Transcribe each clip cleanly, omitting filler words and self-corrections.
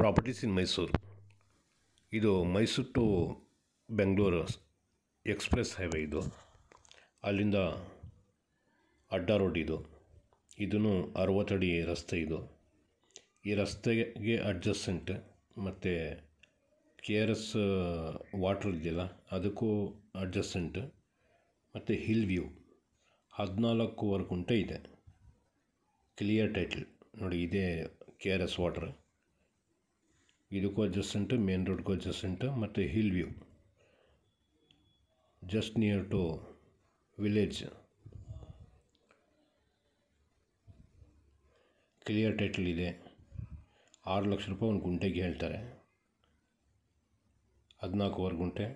Properties in Mysuru. ಇದು Mysuru to Bengaluru express highway. ಇದು ಅಲ್ಲಿಂದ ಅಡ್ಡ ರೋಡ್. ಇದೂ 60 ಅಡಿ ರಸ್ತೆ. ಈ ರಸ್ತೆಗೆ ಅಡ್ಜಸೆಂಟ್ ಮತ್ತು KRS ವಾಟ್ರ್ ಇದೆಯಲ್ಲ ಅದಕ್ಕೂ ಅಡ್ಜಸೆಂಟ್ ಮತ್ತು ಹಿಲ್ ವ್ಯೂ 14 ಗುಂಟೆ ಇದೆ. ಕ್ಲಿಯರ್ ಟೈಟಲ್ ನೋಡಿ. ಇದೇ KRS ವಾಟ್ರ್. ಇದಕ್ಕೂ ಅಡ್ಜಸೆಂಟ್, ಮೇನ್ ರೋಡ್ಗೂ ಅಡ್ಜಸೆಂಟ್ ಮತ್ತು hill view just near to village. Clear title ಇದೆ. 6 ಲಕ್ಷ ರೂಪಾಯಿ ಒಂದು ಗುಂಟೆಗೆ ಹೇಳ್ತಾರೆ. 14 ಗುಂಟೆ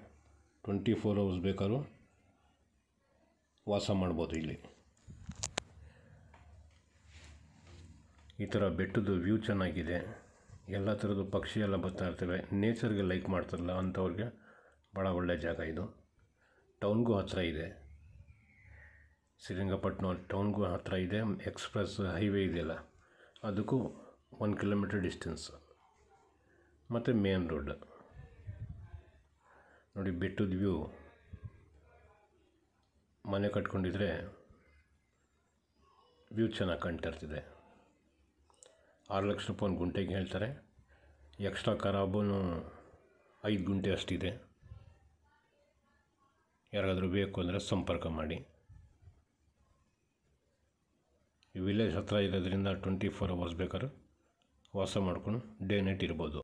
24 ಅವರ್ಸ್ ಬೇಕಾದ್ರೂ ವಾಸ ಮಾಡ್ಬೋದು ಇಲ್ಲಿ. ಈ ಥರ ಬೆಟ್ಟದ ವ್ಯೂ ಚೆನ್ನಾಗಿದೆ. ಎಲ್ಲ ಥರದ್ದು ಪಕ್ಷಿ ಎಲ್ಲ ಬರ್ತಾ ಇರ್ತವೆ. ನೇಚರ್ಗೆ ಲೈಕ್ ಮಾಡ್ತಾರಲ್ಲ ಅಂಥವ್ರಿಗೆ ಭಾಳ ಒಳ್ಳೆಯ ಜಾಗ ಇದು. ಟೌನ್ಗೂ ಹತ್ತಿರ ಇದೆ. ಶ್ರೀರಂಗಪಟ್ಟಣ ಟೌನ್ಗೂ ಹತ್ತಿರ ಇದೆ. ಎಕ್ಸ್ಪ್ರೆಸ್ ಹೈವೇ ಇದೆಯಲ್ಲ ಅದಕ್ಕೂ 1 ಕಿಲೋಮೀಟರ್ ಡಿಸ್ಟೆನ್ಸ್ ಮತ್ತು ಮೇನ್ ರೋಡ್ ನೋಡಿ. ಬೆಟ್ಟದ ವ್ಯೂ. ಮನೆ ಕಟ್ಕೊಂಡಿದ್ರೆ ವ್ಯೂ ಚೆನ್ನಾಗಿ ಕಾಣ್ತಾ ಇರ್ತಿದೆ. 6 ಲಕ್ಷ ರೂಪಾಯಿ ಒಂದು ಗುಂಟೆಗೆ ಹೇಳ್ತಾರೆ. ಎಕ್ಸ್ಟ್ರಾ ಖರಾಬೂ 5 ಗುಂಟೆ ಅಷ್ಟಿದೆ. ಯಾರಿಗಾದರೂ ಬೇಕು ಅಂದರೆ ಸಂಪರ್ಕ ಮಾಡಿ. ಈ ವಿಲೇಜ್ ಹತ್ತಿರ ಇರೋದ್ರಿಂದ 24 ಅವರ್ಸ್ ಬೇಕಾದ್ರೆ ವಾಸ ಮಾಡ್ಕೊಂಡು ಡೇ ನೈಟ್ ಇರ್ಬೋದು.